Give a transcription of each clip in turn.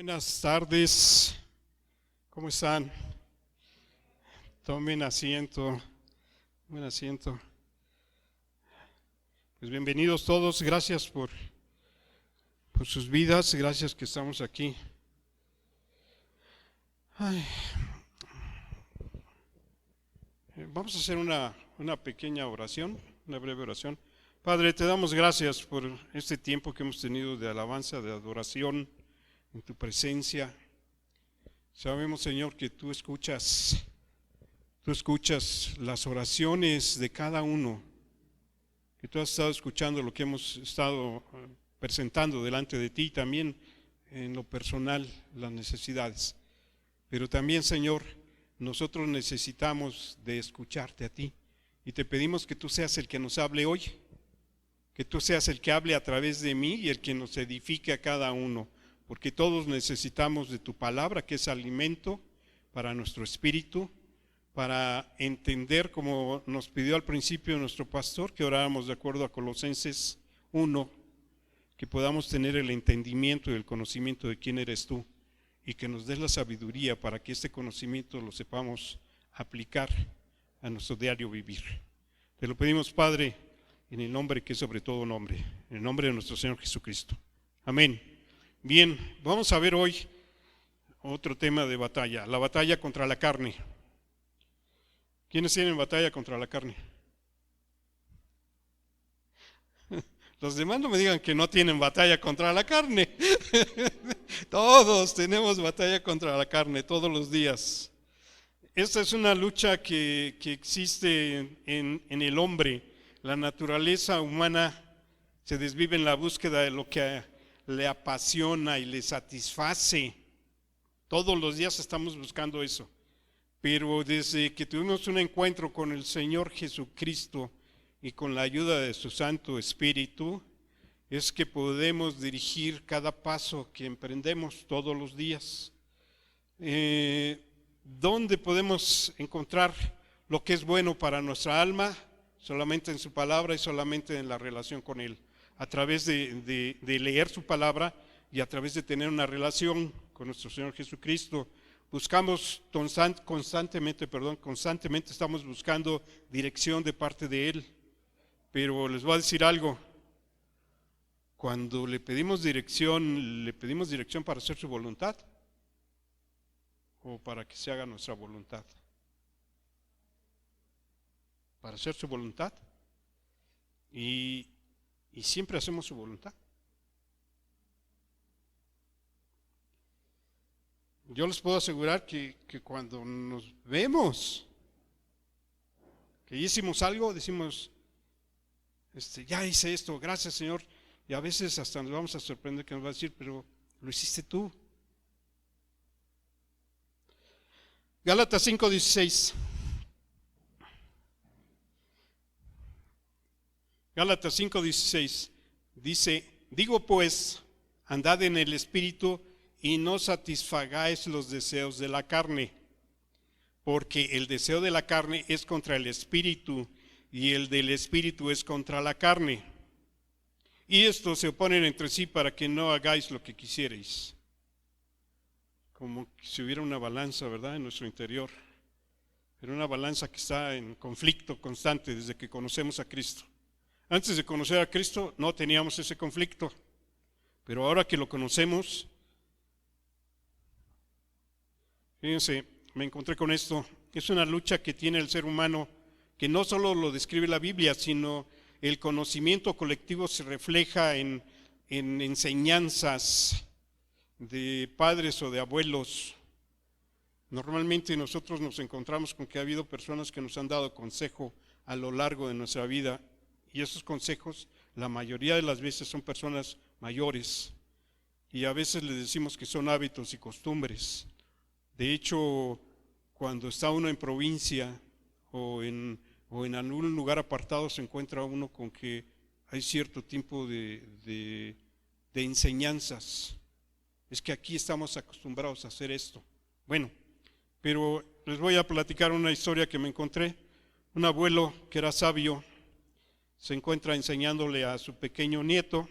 Buenas tardes, ¿cómo están? Tomen asiento, tomen asiento. Pues bienvenidos todos, gracias por sus vidas, gracias que estamos aquí. Vamos a hacer una pequeña oración, una breve oración. Padre, te damos gracias por este tiempo que hemos tenido de alabanza, de adoración en tu presencia. Sabemos, Señor, que tú escuchas las oraciones de cada uno, que tú has estado escuchando lo que hemos estado presentando delante de ti, también en lo personal, las necesidades. Pero también, Señor, nosotros necesitamos de escucharte a ti y te pedimos que tú seas el que nos hable hoy, que tú seas el que hable a través de mí y el que nos edifique a cada uno, porque todos necesitamos de tu palabra, que es alimento para nuestro espíritu, para entender, como nos pidió al principio nuestro pastor, que oráramos de acuerdo a Colosenses 1, que podamos tener el entendimiento y el conocimiento de quién eres tú, y que nos des la sabiduría para que este conocimiento lo sepamos aplicar a nuestro diario vivir. Te lo pedimos, Padre, en el nombre que es sobre todo nombre, en el nombre de nuestro Señor Jesucristo. Amén. Bien, vamos a ver hoy otro tema de batalla, la batalla contra la carne. ¿Quiénes tienen batalla contra la carne? Los demás no me digan que no tienen batalla contra la carne. Todos tenemos batalla contra la carne, todos los días. Esta es una lucha que existe en el hombre. La naturaleza humana se desvive en la búsqueda de lo que le apasiona y le satisface. Todos los días estamos buscando eso. Pero desde que tuvimos un encuentro con el Señor Jesucristo y con la ayuda de su Santo Espíritu, es que podemos dirigir cada paso que emprendemos todos los días. ¿Dónde podemos encontrar lo que es bueno para nuestra alma? Solamente en su palabra y solamente en la relación con Él. A través de leer su palabra y a través de tener una relación con nuestro Señor Jesucristo. Buscamos constantemente estamos buscando dirección de parte de Él. Pero les voy a decir algo. Cuando le pedimos dirección para hacer su voluntad o para que se haga nuestra voluntad. Para hacer su voluntad. Y siempre hacemos su voluntad. Yo les puedo asegurar que cuando nos vemos que hicimos algo, decimos, ya hice esto, gracias Señor, y a veces hasta nos vamos a sorprender que nos va a decir, pero lo hiciste tú. Gálatas 5:16. Gálatas 5:16 dice, digo pues, andad en el Espíritu y no satisfagáis los deseos de la carne, porque el deseo de la carne es contra el Espíritu y el del Espíritu es contra la carne. Y estos se oponen entre sí para que no hagáis lo que quisierais. Como si hubiera una balanza, ¿verdad?, en nuestro interior. Pero una balanza que está en conflicto constante desde que conocemos a Cristo. Antes de conocer a Cristo no teníamos ese conflicto, pero ahora que lo conocemos, fíjense, me encontré con esto. Es una lucha que tiene el ser humano, que no solo lo describe la Biblia, sino el conocimiento colectivo se refleja en enseñanzas de padres o de abuelos. Normalmente nosotros nos encontramos con que ha habido personas que nos han dado consejo a lo largo de nuestra vida. Y esos consejos, la mayoría de las veces son personas mayores y a veces les decimos que son hábitos y costumbres. De hecho, cuando está uno en provincia o en algún lugar apartado se encuentra uno con que hay cierto tipo de enseñanzas. Es que aquí estamos acostumbrados a hacer esto. Bueno, pero les voy a platicar una historia que me encontré. Un abuelo que era sabio se encuentra enseñándole a su pequeño nieto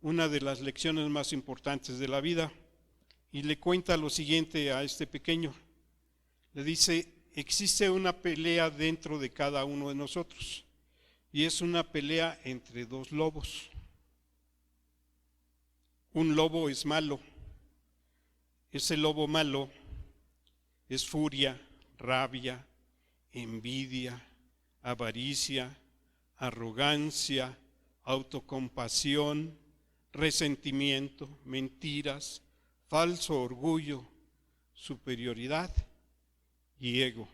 una de las lecciones más importantes de la vida y le cuenta lo siguiente a este pequeño. Le dice, existe una pelea dentro de cada uno de nosotros, y es una pelea entre dos lobos. Un lobo es malo. Ese lobo malo es furia, rabia, envidia, avaricia, arrogancia, autocompasión, resentimiento, mentiras, falso orgullo, superioridad y ego.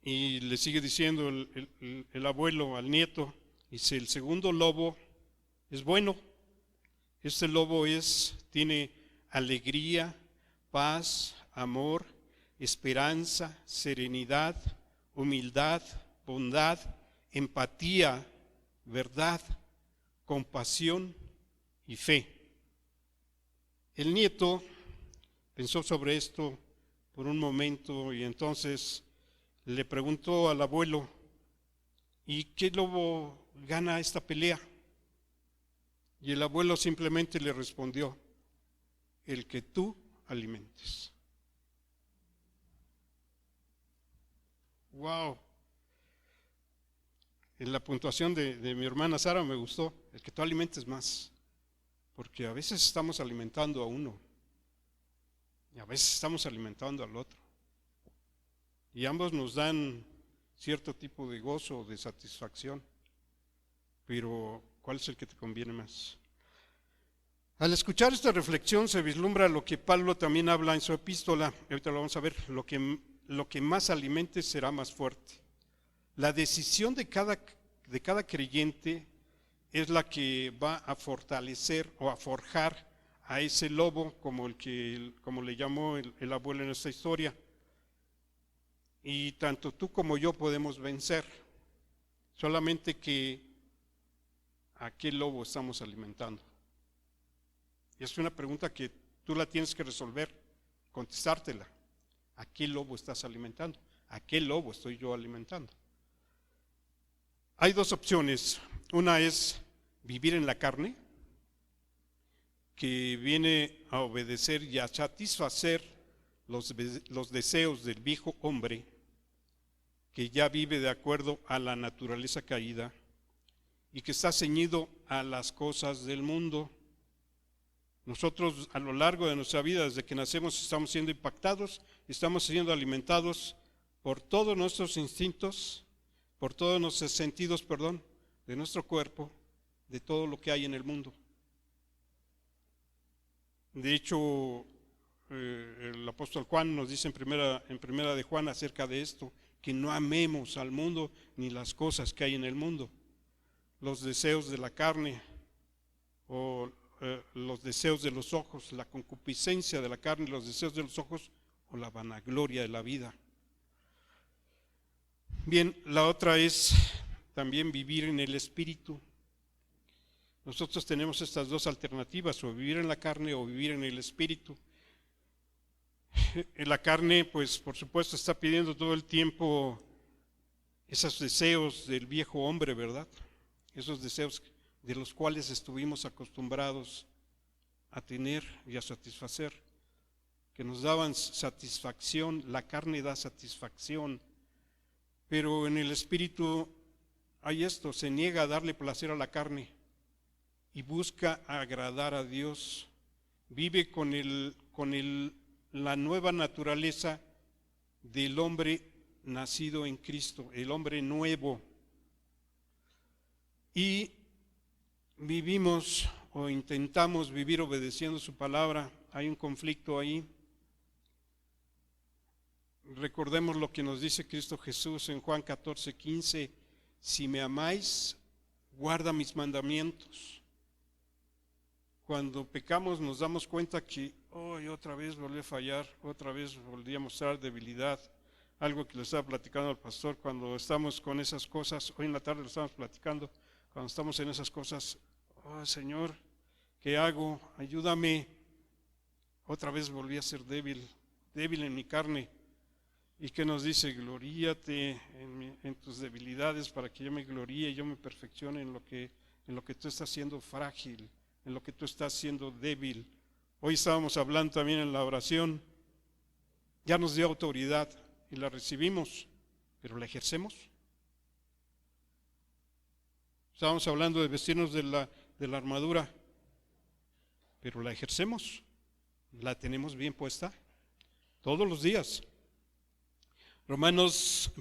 Y le sigue diciendo el abuelo al nieto, dice, el segundo lobo es bueno. Este lobo tiene alegría, paz, amor, esperanza, serenidad, humildad, bondad, empatía, verdad, compasión y fe. El nieto pensó sobre esto por un momento y entonces le preguntó al abuelo, ¿y qué lobo gana esta pelea? Y el abuelo simplemente le respondió, el que tú alimentes. Wow. En la puntuación de mi hermana Sara me gustó, el que tú alimentes más, porque a veces estamos alimentando a uno y a veces estamos alimentando al otro. Y ambos nos dan cierto tipo de gozo o de satisfacción, pero ¿cuál es el que te conviene más? Al escuchar esta reflexión se vislumbra lo que Pablo también habla en su epístola, ahorita lo vamos a ver, lo que más alimentes será más fuerte. La decisión de cada creyente es la que va a fortalecer o a forjar a ese lobo, como le llamó el abuelo en esta historia. Y tanto tú como yo podemos vencer, solamente que ¿a qué lobo estamos alimentando? Y es una pregunta que tú la tienes que resolver, contestártela. ¿A qué lobo estás alimentando? ¿A qué lobo estoy yo alimentando? Hay dos opciones. Una es vivir en la carne, que viene a obedecer y a satisfacer los deseos del viejo hombre, que ya vive de acuerdo a la naturaleza caída y que está ceñido a las cosas del mundo. Nosotros a lo largo de nuestra vida, desde que nacemos, estamos siendo impactados, estamos siendo alimentados por todos nuestros instintos, por todos nuestros sentidos, de nuestro cuerpo, de todo lo que hay en el mundo. De hecho, el apóstol Juan nos dice en primera de Juan acerca de esto, que no amemos al mundo ni las cosas que hay en el mundo. Los deseos de la carne o los deseos de los ojos, la concupiscencia de la carne, los deseos de los ojos o la vanagloria de la vida. Bien, la otra es también vivir en el espíritu. Nosotros tenemos estas dos alternativas, o vivir en la carne o vivir en el espíritu. En la carne, pues por supuesto está pidiendo todo el tiempo esos deseos del viejo hombre, ¿verdad? Esos deseos de los cuales estuvimos acostumbrados a tener y a satisfacer, que nos daban satisfacción. La carne da satisfacción, pero en el espíritu hay esto, se niega a darle placer a la carne y busca agradar a Dios, vive con la nueva naturaleza del hombre nacido en Cristo, el hombre nuevo. Y vivimos o intentamos vivir obedeciendo su palabra. Hay un conflicto ahí. Recordemos lo que nos dice Cristo Jesús en Juan 14:15, si me amáis, guarda mis mandamientos. Cuando pecamos nos damos cuenta que otra vez volví a fallar, otra vez volví a mostrar debilidad. Algo que le estaba platicando al pastor cuando estamos con esas cosas, hoy en la tarde lo estamos platicando, cuando estamos en esas cosas, Señor, ¿qué hago? Ayúdame. Otra vez volví a ser débil en mi carne. ¿Y qué nos dice? Gloríate en tus debilidades para que yo me gloríe, yo me perfeccione en lo que tú estás siendo frágil, en lo que tú estás siendo débil. Hoy estábamos hablando también en la oración, ya nos dio autoridad y la recibimos, pero la ejercemos. Estábamos hablando de vestirnos de la armadura, pero la ejercemos, la tenemos bien puesta todos los días. Romanos,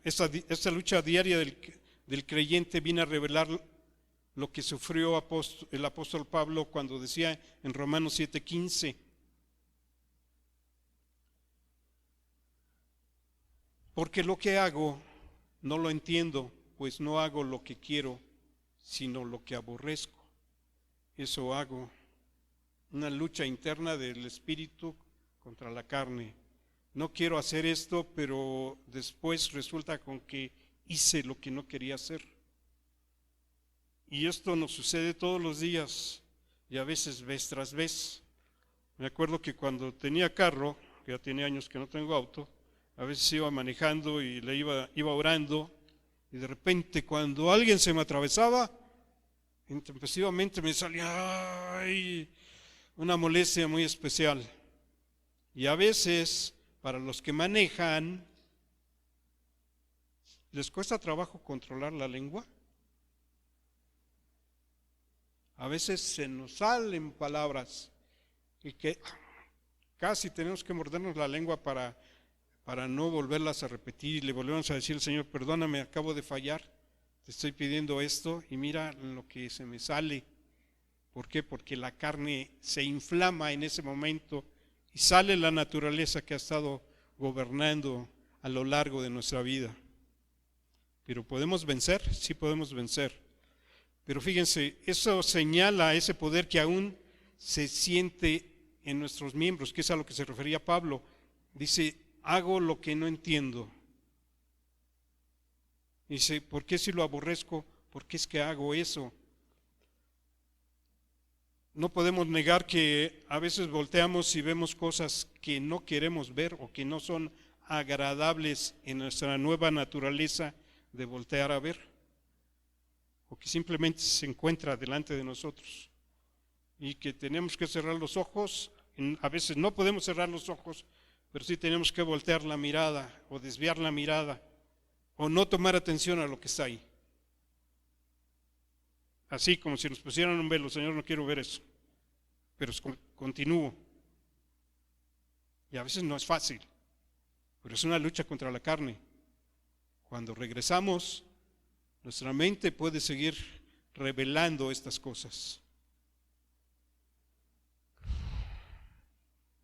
esta lucha diaria del creyente viene a revelar lo que sufrió el apóstol Pablo cuando decía en Romanos 7:15, porque lo que hago no lo entiendo, pues no hago lo que quiero, sino lo que aborrezco. Eso hago, una lucha interna del espíritu contra la carne. No quiero hacer esto, pero después resulta con que hice lo que no quería hacer. Y esto nos sucede todos los días y a veces vez tras vez. Me acuerdo que cuando tenía carro, que ya tiene años que no tengo auto, a veces iba manejando y iba orando, y de repente cuando alguien se me atravesaba, intempestivamente me salía una molestia muy especial. Y a veces, para los que manejan, ¿les cuesta trabajo controlar la lengua? A veces se nos salen palabras y que casi tenemos que mordernos la lengua para no volverlas a repetir, y le volvemos a decir al Señor, perdóname, acabo de fallar, te estoy pidiendo esto y mira lo que se me sale. ¿Por qué? Porque la carne se inflama en ese momento y sale la naturaleza que ha estado gobernando a lo largo de nuestra vida. Pero ¿podemos vencer? Sí podemos vencer. Pero fíjense, eso señala ese poder que aún se siente en nuestros miembros, que es a lo que se refería Pablo. Dice, hago lo que no entiendo. Dice, ¿por qué si lo aborrezco? ¿Por qué es que hago eso? No podemos negar que a veces volteamos y vemos cosas que no queremos ver o que no son agradables en nuestra nueva naturaleza de voltear a ver, o que simplemente se encuentra delante de nosotros y que tenemos que cerrar los ojos. A veces no podemos cerrar los ojos, pero sí tenemos que voltear la mirada o desviar la mirada o no tomar atención a lo que está ahí. Así como si nos pusieran un velo, Señor, no quiero ver eso, pero continúo. Y a veces no es fácil, pero es una lucha contra la carne. Cuando regresamos, nuestra mente puede seguir revelando estas cosas.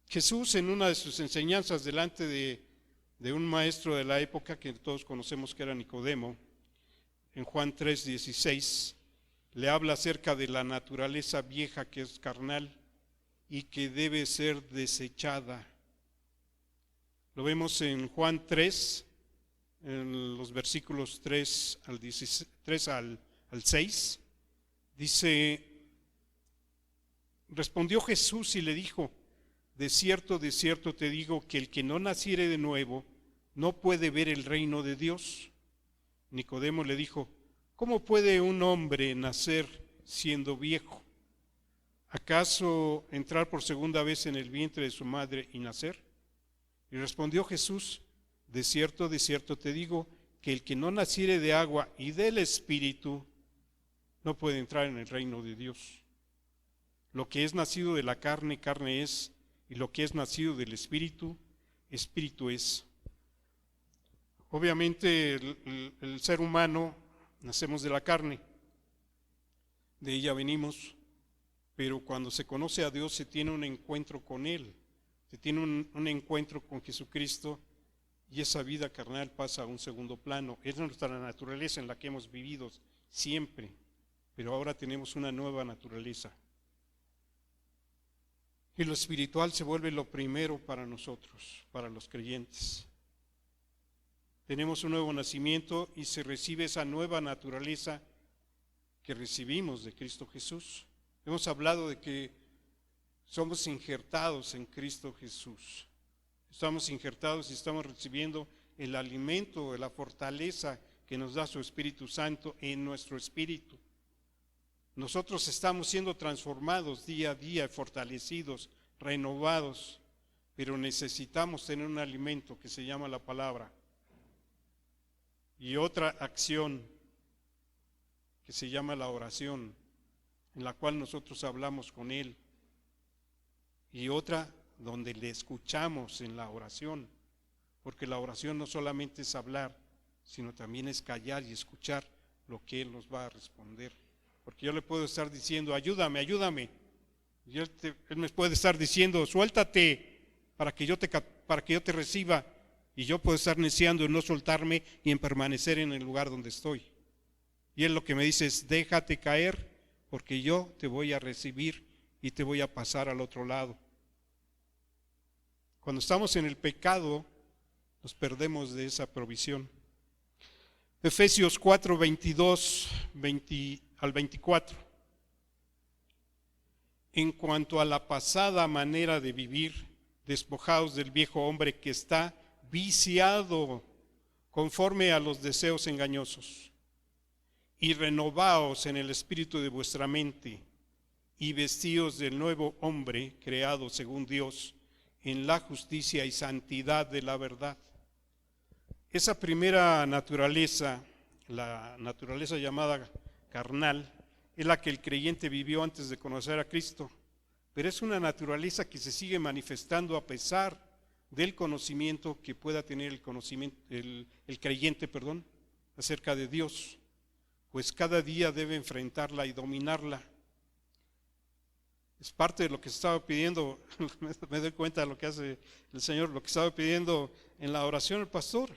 Jesús, en una de sus enseñanzas delante de un maestro de la época que todos conocemos que era Nicodemo, en Juan 3:16, le habla acerca de la naturaleza vieja que es carnal y que debe ser desechada. Lo vemos en Juan 3, en los versículos 3 al 6, dice, respondió Jesús y le dijo, de cierto te digo que el que no naciere de nuevo no puede ver el reino de Dios. Nicodemo le dijo, ¿cómo puede un hombre nacer siendo viejo? ¿Acaso entrar por segunda vez en el vientre de su madre y nacer? Y respondió Jesús, de cierto te digo, que el que no naciere de agua y del Espíritu no puede entrar en el reino de Dios. Lo que es nacido de la carne, carne es, y lo que es nacido del Espíritu, Espíritu es. Obviamente el ser humano nacemos de la carne, de ella venimos, pero cuando se conoce a Dios se tiene un encuentro con Él, se tiene un encuentro con Jesucristo y esa vida carnal pasa a un segundo plano. Es nuestra naturaleza en la que hemos vivido siempre, pero ahora tenemos una nueva naturaleza. Y lo espiritual se vuelve lo primero para nosotros, para los creyentes. Tenemos un nuevo nacimiento y se recibe esa nueva naturaleza que recibimos de Cristo Jesús. Hemos hablado de que somos injertados en Cristo Jesús. Estamos injertados y estamos recibiendo el alimento, la fortaleza que nos da su Espíritu Santo en nuestro espíritu. Nosotros estamos siendo transformados día a día, fortalecidos, renovados, pero necesitamos tener un alimento que se llama la palabra y otra acción que se llama la oración, en la cual nosotros hablamos con Él, y otra donde le escuchamos en la oración, porque la oración no solamente es hablar, sino también es callar y escuchar lo que Él nos va a responder. Porque yo le puedo estar diciendo, ayúdame, ayúdame, y Él me puede estar diciendo, suéltate para que yo te reciba, y yo puedo estar neciando en no soltarme y en permanecer en el lugar donde estoy. Y Él lo que me dice es, déjate caer, porque yo te voy a recibir y te voy a pasar al otro lado. Cuando estamos en el pecado, nos perdemos de esa provisión. Efesios 4, 22 al 24. En cuanto a la pasada manera de vivir, despojaos del viejo hombre que está viciado conforme a los deseos engañosos, y renovaos en el espíritu de vuestra mente, y vestíos del nuevo hombre creado según Dios, en la justicia y santidad de la verdad. Esa primera naturaleza, la naturaleza llamada carnal, es la que el creyente vivió antes de conocer a Cristo, pero es una naturaleza que se sigue manifestando a pesar del conocimiento que pueda tener el creyente, acerca de Dios, pues cada día debe enfrentarla y dominarla. Es parte de lo que estaba pidiendo, me doy cuenta de lo que hace el Señor, lo que estaba pidiendo en la oración el pastor,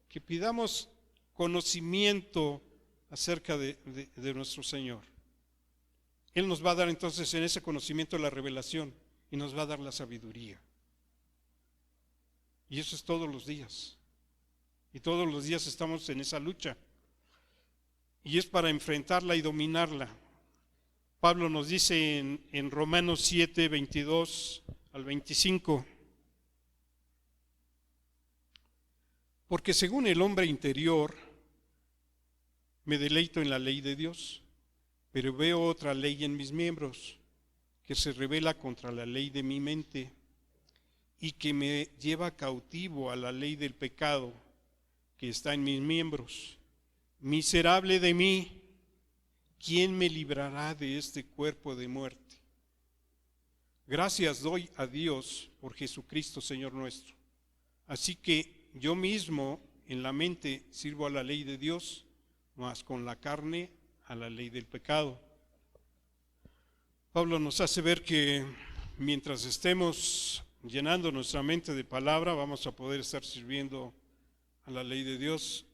que pidamos conocimiento acerca de nuestro Señor. Él nos va a dar entonces en ese conocimiento la revelación y nos va a dar la sabiduría. Y eso es todos los días. Y todos los días estamos en esa lucha. Y es para enfrentarla y dominarla. Pablo nos dice en Romanos 7, 22 al 25. Porque según el hombre interior, me deleito en la ley de Dios, pero veo otra ley en mis miembros, que se rebela contra la ley de mi mente y que me lleva cautivo a la ley del pecado que está en mis miembros. Miserable de mí, ¿quién me librará de este cuerpo de muerte? Gracias doy a Dios por Jesucristo, Señor nuestro. Así que yo mismo en la mente sirvo a la ley de Dios, mas con la carne a la ley del pecado. Pablo nos hace ver que mientras estemos llenando nuestra mente de palabra, vamos a poder estar sirviendo a la ley de Dios,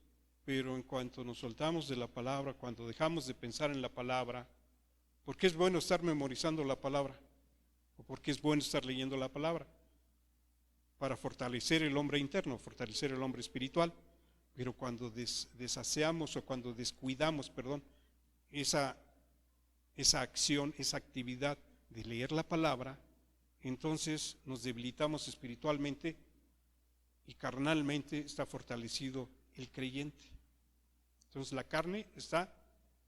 pero en cuanto nos soltamos de la palabra, cuando dejamos de pensar en la palabra, ¿por qué es bueno estar memorizando la palabra? ¿O por qué es bueno estar leyendo la palabra? Para fortalecer el hombre interno, fortalecer el hombre espiritual. Pero cuando desaseamos o cuando descuidamos, esa acción, esa actividad de leer la palabra, entonces nos debilitamos espiritualmente y carnalmente está fortalecido el creyente. Entonces la carne está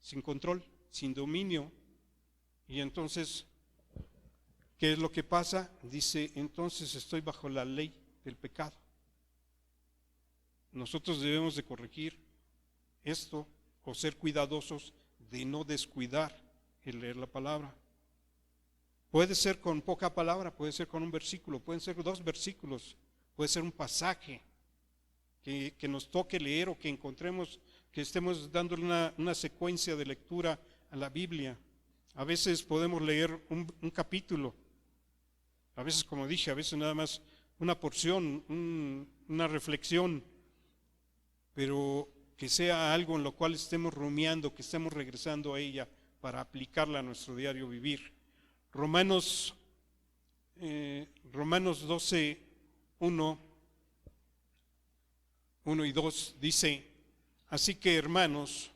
sin control, sin dominio, y entonces, ¿qué es lo que pasa? Dice, entonces estoy bajo la ley del pecado. Nosotros debemos de corregir esto o ser cuidadosos de no descuidar el leer la palabra. Puede ser con poca palabra, puede ser con un versículo, pueden ser 2 versículos, puede ser un pasaje que nos toque leer o que encontremos, que estemos dándole una secuencia de lectura a la Biblia. A veces podemos leer un capítulo, a veces, como dije, a veces nada más una porción, una reflexión, pero que sea algo en lo cual estemos rumiando, que estemos regresando a ella para aplicarla a nuestro diario vivir. Romanos 12, 1 y 2 dice, así que hermanos,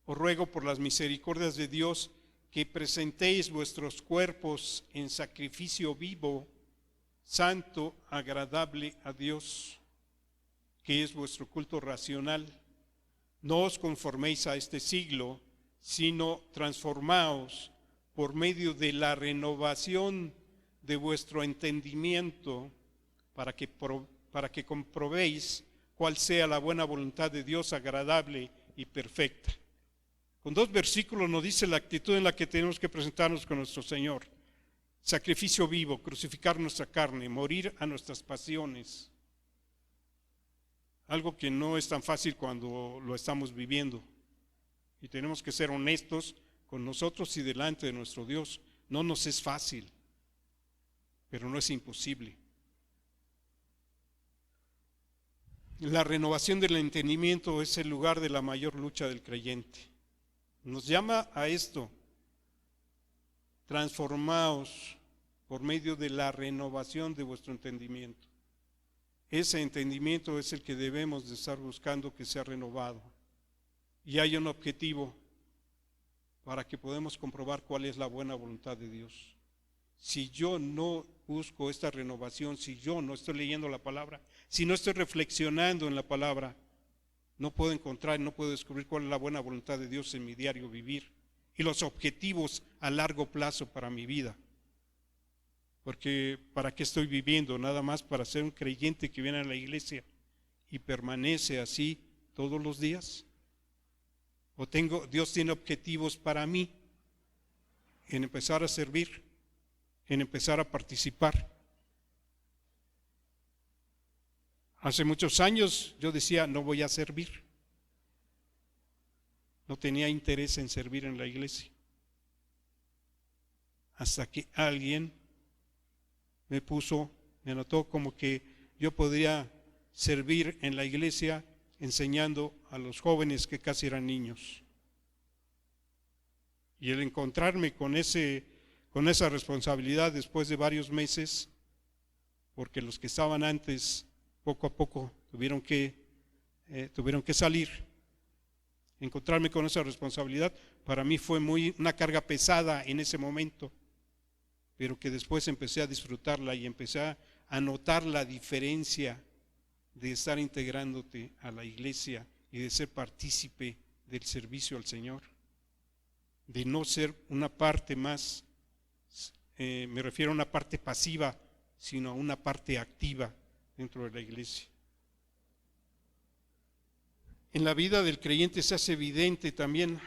os ruego por las misericordias de Dios que presentéis vuestros cuerpos en sacrificio vivo, santo, agradable a Dios, que es vuestro culto racional. No os conforméis a este siglo, sino transformaos por medio de la renovación de vuestro entendimiento, para que comprobéis cuál sea la buena voluntad de Dios, agradable y perfecta. Con 2 versículos nos dice la actitud en la que tenemos que presentarnos con nuestro Señor. Sacrificio vivo, crucificar nuestra carne, morir a nuestras pasiones. Algo que no es tan fácil cuando lo estamos viviendo. Y tenemos que ser honestos con nosotros y delante de nuestro Dios. No nos es fácil, pero no es imposible. La renovación del entendimiento es el lugar de la mayor lucha del creyente. Nos llama a esto: transformaos por medio de la renovación de vuestro entendimiento. Ese entendimiento es el que debemos de estar buscando que sea renovado. Y hay un objetivo para que podamos comprobar cuál es la buena voluntad de Dios. Si yo no busco esta renovación, si yo no estoy leyendo la palabra, si no estoy reflexionando en la palabra, no puedo encontrar, no puedo descubrir cuál es la buena voluntad de Dios en mi diario vivir y los objetivos a largo plazo para mi vida. Porque ¿para qué estoy viviendo? Nada más para ser un creyente que viene a la iglesia y permanece así todos los días. ¿O Dios tiene objetivos para mí en empezar a servir, en empezar a participar? Hace muchos años yo decía, no voy a servir. No tenía interés en servir en la iglesia. Hasta que alguien me notó como que yo podría servir en la iglesia enseñando a los jóvenes que casi eran niños. Y el encontrarme con esa responsabilidad después de varios meses, porque los que estaban antes poco a poco tuvieron que salir. Encontrarme con esa responsabilidad para mí fue una carga pesada en ese momento, pero que después empecé a disfrutarla y empecé a notar la diferencia de estar integrándote a la iglesia y de ser partícipe del servicio al Señor, de no ser una parte más, me refiero a una parte pasiva, sino a una parte activa dentro de la iglesia. En la vida del creyente se hace evidente también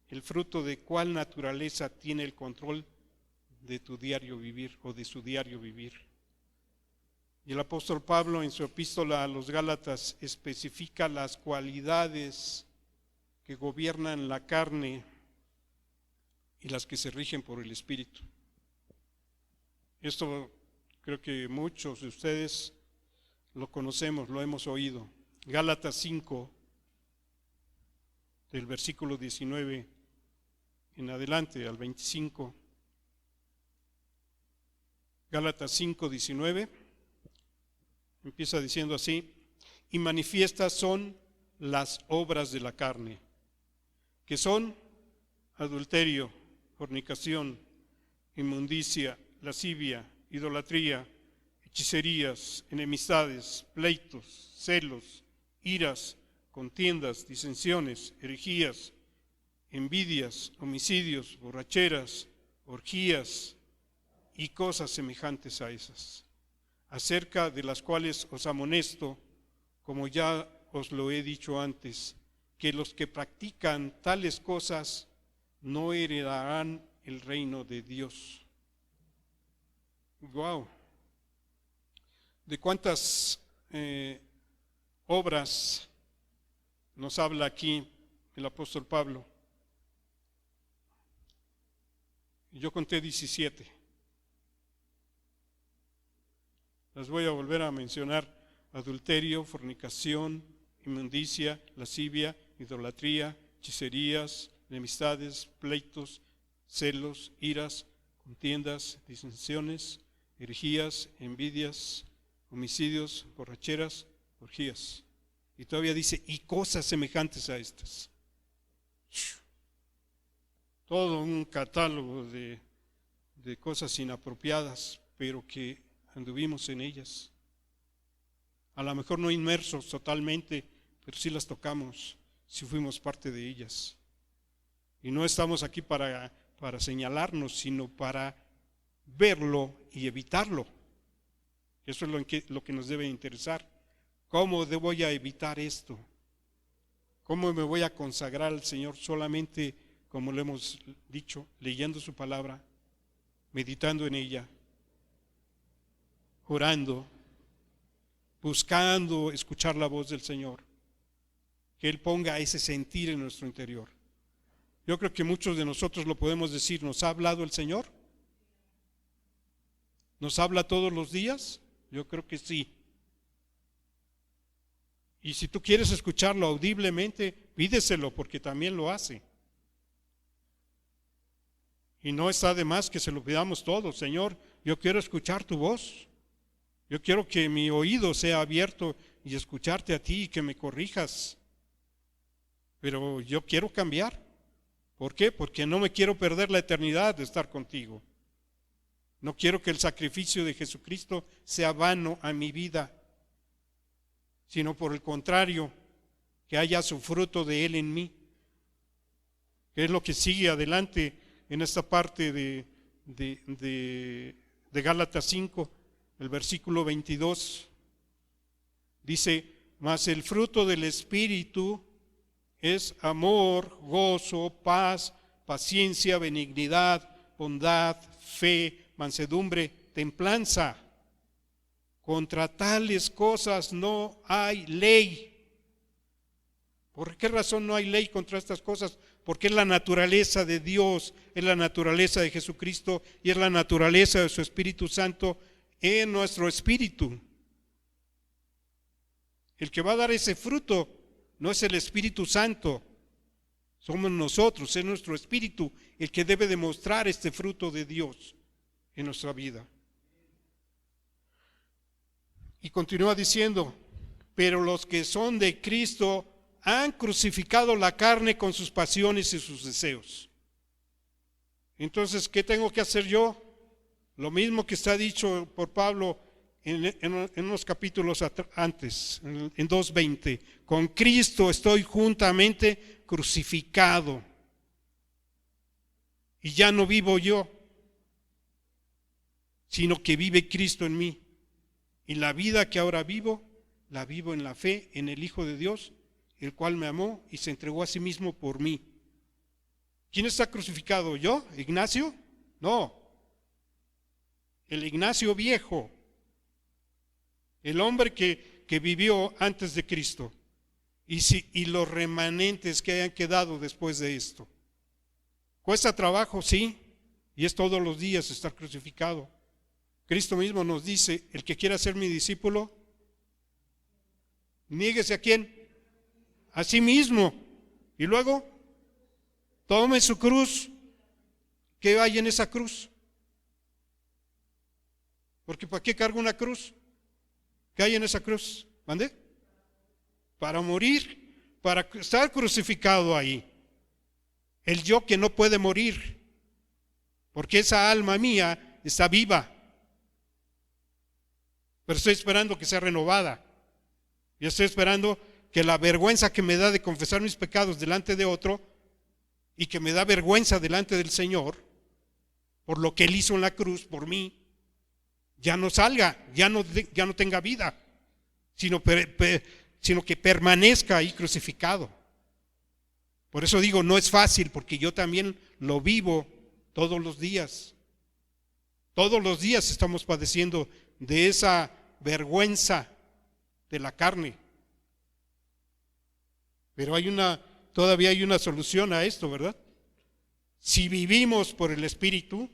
el fruto de cuál naturaleza tiene el control de tu diario vivir o de su diario vivir. Y el apóstol Pablo en su epístola a los Gálatas especifica las cualidades que gobiernan la carne y las que se rigen por el Espíritu. Esto creo que muchos de ustedes lo conocemos, lo hemos oído. Gálatas 5, del versículo 19 en adelante al 25. Gálatas 5, 19, empieza diciendo así: y manifiestas son las obras de la carne, que son adulterio, fornicación, inmundicia, lascivia, idolatría, hechicerías, enemistades, pleitos, celos, iras, contiendas, disensiones, herejías, envidias, homicidios, borracheras, orgías y cosas semejantes a esas, acerca de las cuales os amonesto, como ya os lo he dicho antes, que los que practican tales cosas no heredarán el reino de Dios. Wow. ¿De cuántas obras nos habla aquí el apóstol Pablo? Yo conté 17. Las voy a volver a mencionar: adulterio, fornicación, inmundicia, lascivia, idolatría, hechicerías, enemistades, pleitos, celos, iras, contiendas, disensiones, herejías, envidias, homicidios, borracheras, orgías. Y todavía dice, y cosas semejantes a estas. Todo un catálogo de cosas inapropiadas, pero que anduvimos en ellas. A lo mejor no inmersos totalmente, pero sí las tocamos, sí fuimos parte de ellas. Y no estamos aquí para señalarnos, sino para verlo y evitarlo. Eso es lo que nos debe interesar. ¿Cómo voy a evitar esto? ¿Cómo me voy a consagrar al Señor? Solamente, como lo hemos dicho, leyendo su palabra, meditando en ella, orando, buscando escuchar la voz del Señor, que Él ponga ese sentir en nuestro interior. Yo creo que muchos de nosotros lo podemos decir. ¿Nos ha hablado el Señor? ¿Nos habla todos los días? Yo creo que sí. Y si tú quieres escucharlo audiblemente, pídeselo, porque también lo hace. Y no está de más que se lo pidamos todos. Señor, yo quiero escuchar tu voz. Yo quiero que mi oído sea abierto y escucharte a ti y que me corrijas. Pero yo quiero cambiar. ¿Por qué? Porque no me quiero perder la eternidad de estar contigo. No quiero que el sacrificio de Jesucristo sea vano a mi vida, sino por el contrario, que haya su fruto de Él en mí. Que es lo que sigue adelante en esta parte de Gálatas 5, el versículo 22. Dice, mas el fruto del Espíritu es amor, gozo, paz, paciencia, benignidad, bondad, fe, mansedumbre, templanza. Contra tales cosas no hay ley. ¿Por qué razón no hay ley contra estas cosas? Porque es la naturaleza de Dios, es la naturaleza de Jesucristo y es la naturaleza de su Espíritu Santo en nuestro espíritu. El que va a dar ese fruto no es el Espíritu Santo, somos nosotros, es nuestro espíritu el que debe demostrar este fruto de Dios en nuestra vida. Y continúa diciendo, pero los que son de Cristo han crucificado la carne con sus pasiones y sus deseos. Entonces, ¿qué tengo que hacer yo? Lo mismo que está dicho por Pablo en unos capítulos antes, en 2:20. Con Cristo estoy juntamente crucificado. Y ya no vivo yo, sino que vive Cristo en mí. Y la vida que ahora vivo, la vivo en la fe en el Hijo de Dios, el cual me amó y se entregó a sí mismo por mí. ¿Quién está crucificado? ¿Yo? ¿Ignacio? No. El Ignacio viejo, el hombre que vivió antes de Cristo, y los remanentes que hayan quedado después de esto. ¿Cuesta trabajo? Sí, y es todos los días estar crucificado. Cristo mismo nos dice, el que quiera ser mi discípulo, niéguese a quién, a sí mismo, y luego tome su cruz. ¿Qué hay en esa cruz? Porque ¿para qué cargo una cruz? ¿Qué hay en esa cruz? ¿Mande? Para morir, para estar crucificado ahí. El yo que no puede morir, porque esa alma mía está viva, pero estoy esperando que sea renovada. Yo estoy esperando que la vergüenza que me da de confesar mis pecados delante de otro y que me da vergüenza delante del Señor por lo que Él hizo en la cruz por mí, ya no salga, ya no tenga vida, sino que permanezca ahí crucificado. Por eso digo, no es fácil, porque yo también lo vivo todos los días. Todos los días estamos padeciendo de esa vergüenza de la carne. Pero todavía hay una solución a esto, ¿verdad? Si vivimos por el Espíritu,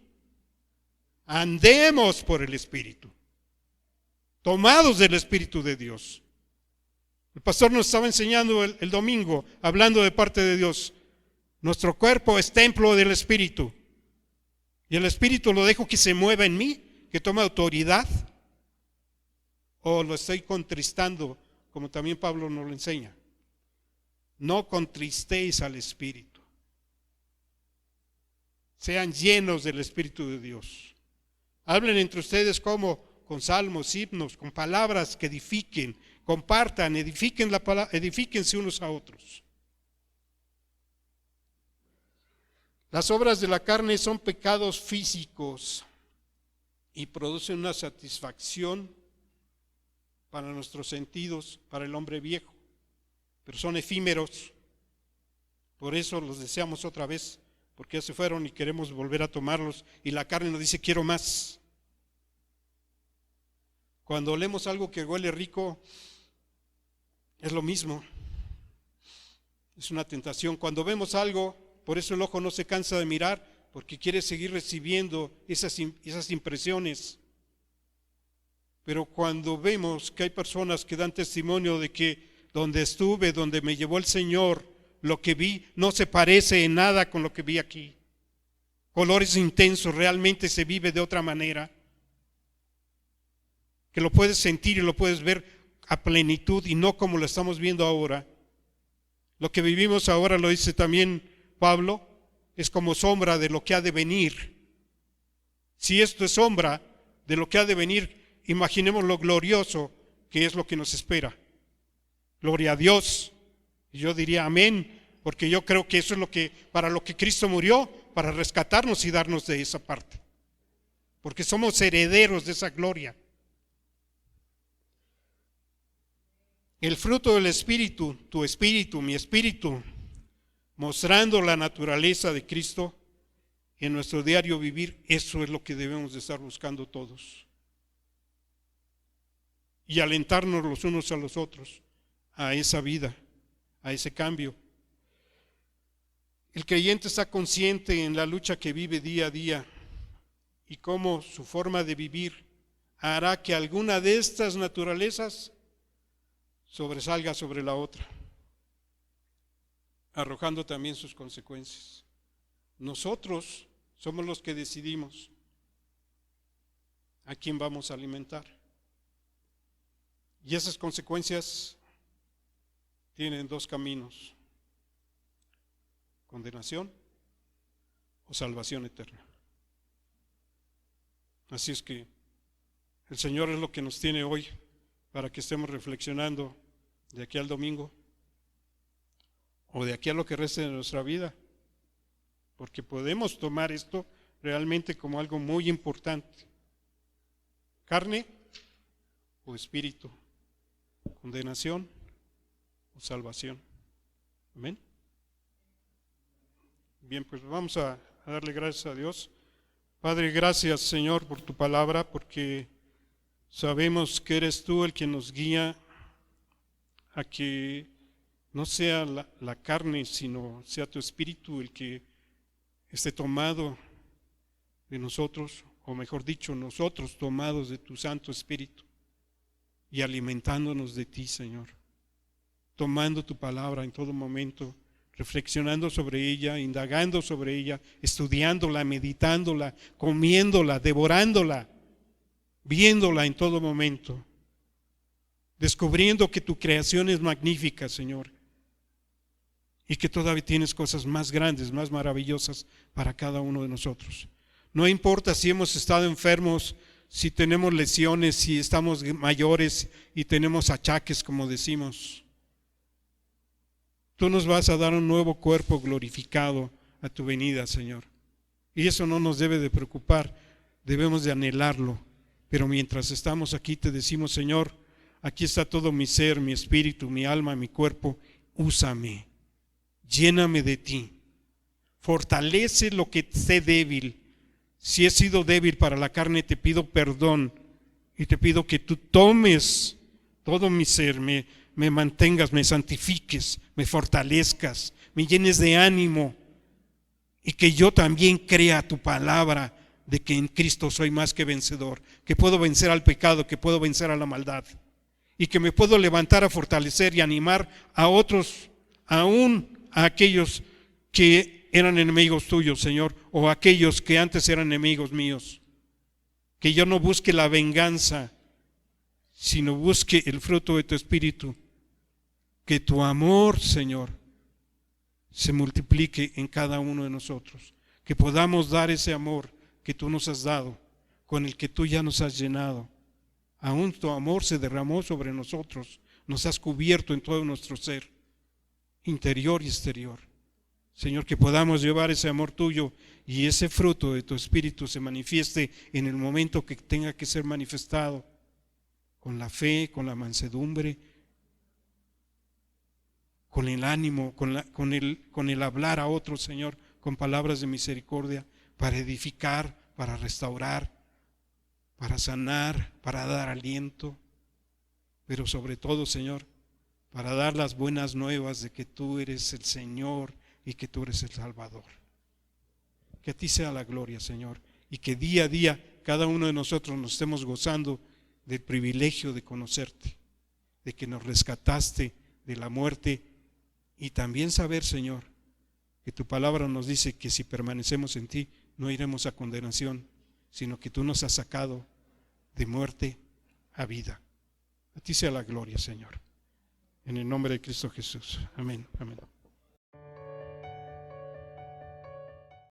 andemos por el Espíritu, tomados del Espíritu de Dios. El pastor nos estaba enseñando el domingo, hablando de parte de Dios. Nuestro cuerpo es templo del Espíritu. Y el Espíritu lo dejo que se mueva en mí, que tome autoridad, o lo estoy contristando, como también Pablo nos lo enseña. No contristéis al Espíritu. Sean llenos del Espíritu de Dios. Hablen entre ustedes como con salmos, himnos, con palabras que edifiquen, compartan, edifíquense unos a otros. Las obras de la carne son pecados físicos y producen una satisfacción para nuestros sentidos, para el hombre viejo, pero son efímeros. Por eso los deseamos otra vez, porque ya se fueron y queremos volver a tomarlos, y la carne nos dice quiero más. Cuando olemos algo que huele rico, es lo mismo, es una tentación. Cuando vemos algo, por eso el ojo no se cansa de mirar, porque quiere seguir recibiendo esas impresiones. Pero cuando vemos que hay personas que dan testimonio de que donde estuve, donde me llevó el Señor, lo que vi no se parece en nada con lo que vi aquí. Colores intensos, realmente se vive de otra manera. Que lo puedes sentir y lo puedes ver a plenitud y no como lo estamos viendo ahora. Lo que vivimos ahora, lo dice también Pablo, es como sombra de lo que ha de venir. Si esto es sombra de lo que ha de venir, imaginemos lo glorioso que es lo que nos espera. Gloria a Dios. Y yo diría amén, porque yo creo que eso es para lo que Cristo murió, para rescatarnos y darnos de esa parte. Porque somos herederos de esa gloria. El fruto del Espíritu, tu espíritu, mi espíritu, mostrando la naturaleza de Cristo en nuestro diario vivir, eso es lo que debemos de estar buscando todos. Y alentarnos los unos a los otros a esa vida, a ese cambio. El creyente está consciente en la lucha que vive día a día y cómo su forma de vivir hará que alguna de estas naturalezas sobresalga sobre la otra, arrojando también sus consecuencias. Nosotros somos los que decidimos a quién vamos a alimentar. Y esas consecuencias tienen dos caminos: condenación o salvación eterna. Así es que el Señor es lo que nos tiene hoy para que estemos reflexionando de aquí al domingo o de aquí a lo que reste de nuestra vida, porque podemos tomar esto realmente como algo muy importante. Carne o espíritu, condenación o salvación. Amén. Bien, pues vamos a darle gracias a Dios. Padre, gracias Señor por tu palabra, porque sabemos que eres tú el que nos guía a que no sea la carne, sino sea tu espíritu el que esté tomado de nosotros, o mejor dicho, nosotros tomados de tu Santo Espíritu y alimentándonos de ti, Señor, tomando tu palabra en todo momento, reflexionando sobre ella, indagando sobre ella, estudiándola, meditándola, comiéndola, devorándola, viéndola en todo momento, descubriendo que tu creación es magnífica, Señor, y que todavía tienes cosas más grandes, más maravillosas para cada uno de nosotros. No importa si hemos estado enfermos, si tenemos lesiones, si estamos mayores y tenemos achaques, como decimos. Tú nos vas a dar un nuevo cuerpo glorificado a tu venida, Señor. Y eso no nos debe de preocupar, debemos de anhelarlo. Pero mientras estamos aquí te decimos, Señor, aquí está todo mi ser, mi espíritu, mi alma, mi cuerpo. Úsame, lléname de ti. Fortalece lo que esté débil. Si he sido débil para la carne, te pido perdón y te pido que tú tomes todo mi ser, me mantengas, me santifiques, me fortalezcas, me llenes de ánimo y que yo también crea tu palabra de que en Cristo soy más que vencedor, que puedo vencer al pecado, que puedo vencer a la maldad y que me puedo levantar a fortalecer y animar a otros, aún a aquellos que eran enemigos tuyos, Señor, o aquellos que antes eran enemigos míos. Que yo no busque la venganza, sino busque el fruto de tu espíritu. Que tu amor, Señor, se multiplique en cada uno de nosotros. Que podamos dar ese amor que tú nos has dado, con el que tú ya nos has llenado. Aún tu amor se derramó sobre nosotros, nos has cubierto en todo nuestro ser, interior y exterior. Señor, que podamos llevar ese amor tuyo y ese fruto de tu Espíritu se manifieste en el momento que tenga que ser manifestado, con la fe, con la mansedumbre, con el ánimo, con el hablar a otros, Señor, con palabras de misericordia, para edificar, para restaurar, para sanar, para dar aliento, pero sobre todo, Señor, para dar las buenas nuevas de que tú eres el Señor y que tú eres el Salvador. Que a ti sea la gloria, Señor, y que día a día cada uno de nosotros nos estemos gozando del privilegio de conocerte, de que nos rescataste de la muerte, y también saber, Señor, que tu palabra nos dice que si permanecemos en ti no iremos a condenación, sino que tú nos has sacado de muerte a vida. A ti sea la gloria, Señor. En el nombre de Cristo Jesús. Amén. Amén.